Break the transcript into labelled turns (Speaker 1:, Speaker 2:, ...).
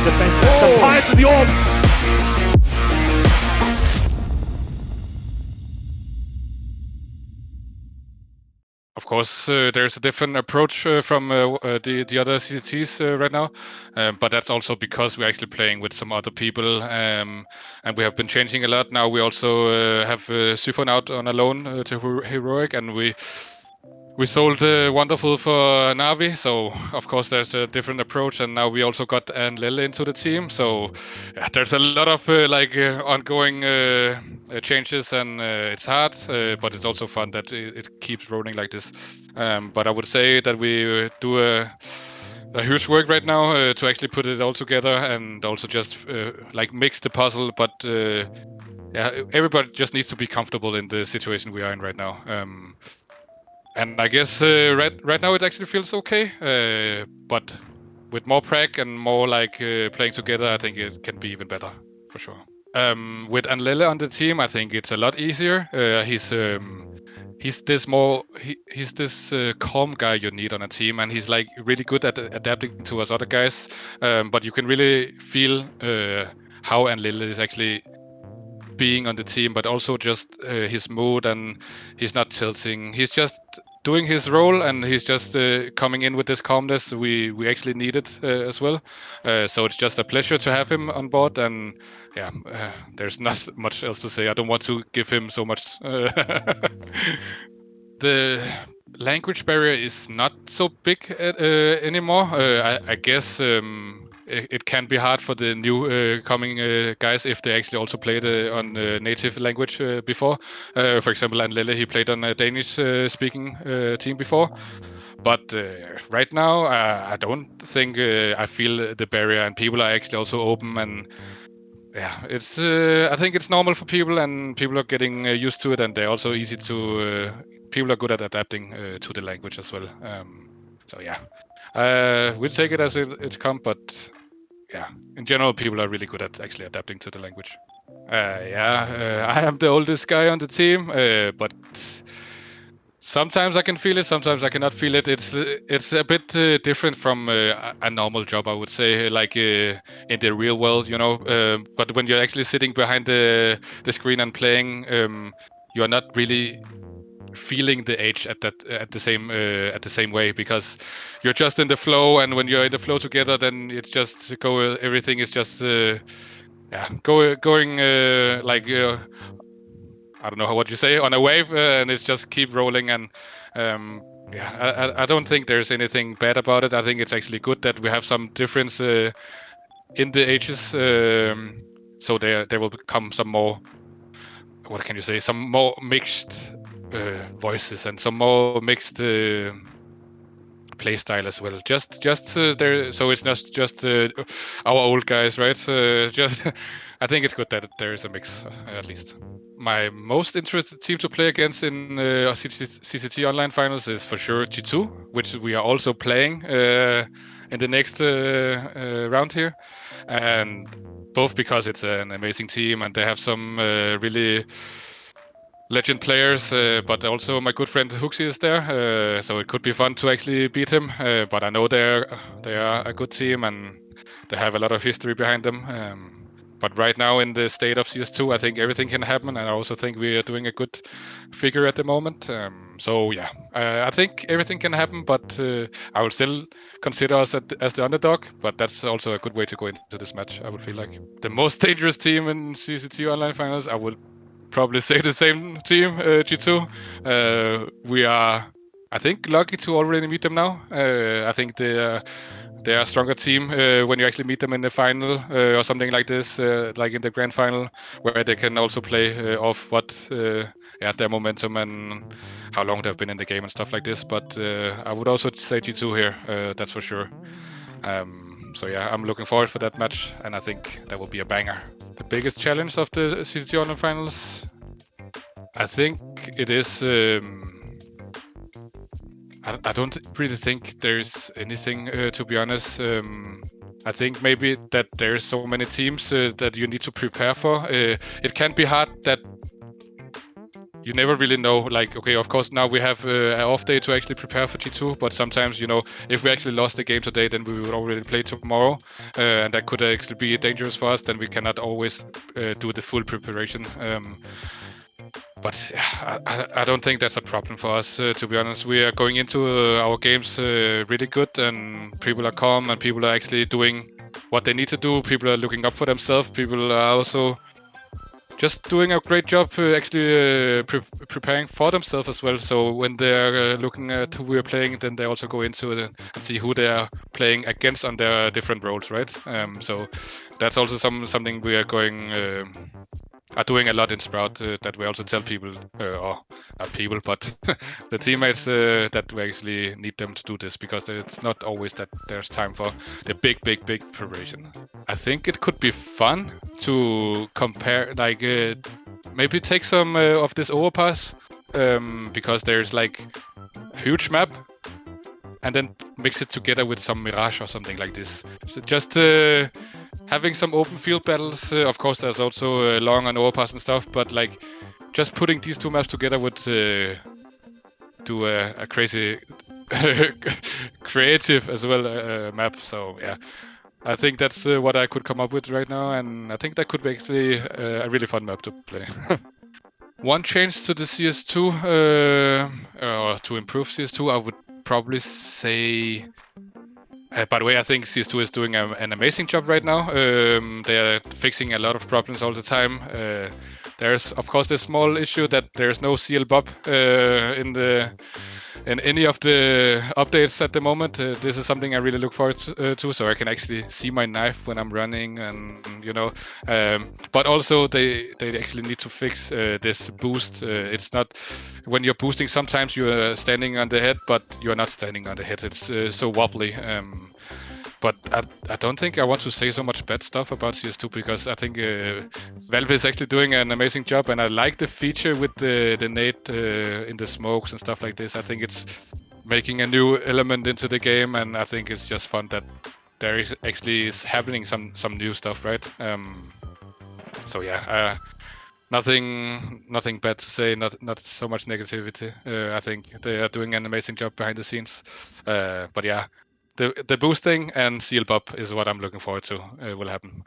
Speaker 1: the defense. Sampaio to the orb.
Speaker 2: Of course, there's a different approach from the other CCTs right now, but that's also because we're actually playing with some other people, and we have been changing a lot. Now we also have Syphon out on a loan to Heroic, and we sold Wonderful for Navi, so of course there's a different approach, and now we also got Lele into the team, so yeah, there's a lot of ongoing changes, and it's hard, but it's also fun that it keeps rolling like this. But I would say that we do a huge work right now to actually put it all together and also just like mix the puzzle, but yeah, everybody just needs to be comfortable in the situation we are in right now. And I guess right now it actually feels okay, but with more prac and more like playing together, I think it can be even better for sure. With Anlele on the team, I think it's a lot easier. He's this calm guy you need on a team, and he's like really good at adapting to us other guys. But you can really feel how Anlele is actually being on the team, but also just his mood, and he's not tilting. He's just doing his role, and he's just coming in with this calmness we actually needed as well. So it's just a pleasure to have him on board, and yeah, there's not much else to say. I don't want to give him so much. The language barrier is not so big anymore. I guess it can be hard for the new coming guys if they actually also played on native language before. For example, Anlele, he played on a Danish speaking team before. But right now, I don't think I feel the barrier, and people are actually also open, and yeah, it's. I think it's normal for people, and people are getting used to it, and they're also easy to. People are good at adapting to the language as well. So yeah, we'll take it as it's come, but yeah, in general, people are really good at actually adapting to the language. I am the oldest guy on the team, but sometimes I can feel it, sometimes I cannot feel it. It's a bit different from a normal job, I would say, like in the real world, you know. But when you're actually sitting behind the screen and playing, you are not really feeling the age at the same way, because you're just in the flow, and when you're in the flow together, then it's just everything is just going like I don't know what you say, on a wave, and it's just keep rolling. And I don't think there's anything bad about it. I think it's actually good that we have some difference in the ages, so there will become some more, what can you say, some more mixed voices and some more mixed play style as well. Just there, so it's not just our old guys, right? Just I think it's good that there is a mix, at least. My most interested team to play against in CCT Online Finals is for sure G2, which we are also playing in the next round here, and both because it's an amazing team and they have some really legend players, but also my good friend Huxi is there, so it could be fun to actually beat him. But I know they are a good team, and they have a lot of history behind them. But right now in the state of CS2, I think everything can happen, and I also think we are doing a good figure at the moment. So yeah, I think everything can happen, but I will still consider us as the underdog. But that's also a good way to go into this match, I would feel like. The most dangerous team in CCT Online Finals, I would probably say the same team, G2. We are, I think, lucky to already meet them now. I think they are a stronger team when you actually meet them in the final or something like this, like in the grand final, where they can also play off their momentum and how long they've been in the game and stuff like this. But I would also say G2 here, that's for sure. So yeah, I'm looking forward for that match, and I think that will be a banger. The biggest challenge of the CCT Online Finals, I think it is. I don't really think there's anything, to be honest. I think maybe that there's so many teams that you need to prepare for. It can be hard that you never really know, like, okay, of course now we have an off day to actually prepare for G2, but sometimes, if we actually lost the game today, then we would already play tomorrow, and that could actually be dangerous for us. Then we cannot always do the full preparation. But I don't think that's a problem for us, to be honest. We are going into our games really good, and people are calm, and people are actually doing what they need to do. People are looking up for themselves. People are also just doing a great job actually preparing for themselves as well. So when they're looking at who we're playing, then they also go into it and see who they are playing against on their different roles, right? So that's also something we are doing a lot in Sprout, that we also tell people, or not people, but the teammates, that we actually need them to do this, because it's not always that there's time for the big preparation. I think it could be fun to compare, like maybe take some of this overpass, because there's like a huge map, and then mix it together with some Mirage or something like this. So just having some open field battles. Of course, there's also long and overpass and stuff, but like just putting these two maps together would do a crazy creative as well map. So yeah, I think that's what I could come up with right now, and I think that could be actually a really fun map to play. One change to the CS2, or to improve CS2, I would probably say. By the way, I think CS2 is doing an amazing job right now. They are fixing a lot of problems all the time. There's, of course, this small issue that there's no CL Bob in any of the updates at the moment. This is something I really look forward to, so I can actually see my knife when I'm running, and but also they actually need to fix this boost. It's not when you're boosting. Sometimes you're standing on the head, but you're not standing on the head. It's so wobbly. But I don't think I want to say so much bad stuff about CS2, because I think Valve is actually doing an amazing job, and I like the feature with the nade in the smokes and stuff like this. I think it's making a new element into the game, and I think it's just fun that there is actually happening some new stuff, right? So yeah, nothing bad to say. Not so much negativity. I think they are doing an amazing job behind the scenes. But yeah. The boosting and CL Bob is what I'm looking forward to will happen.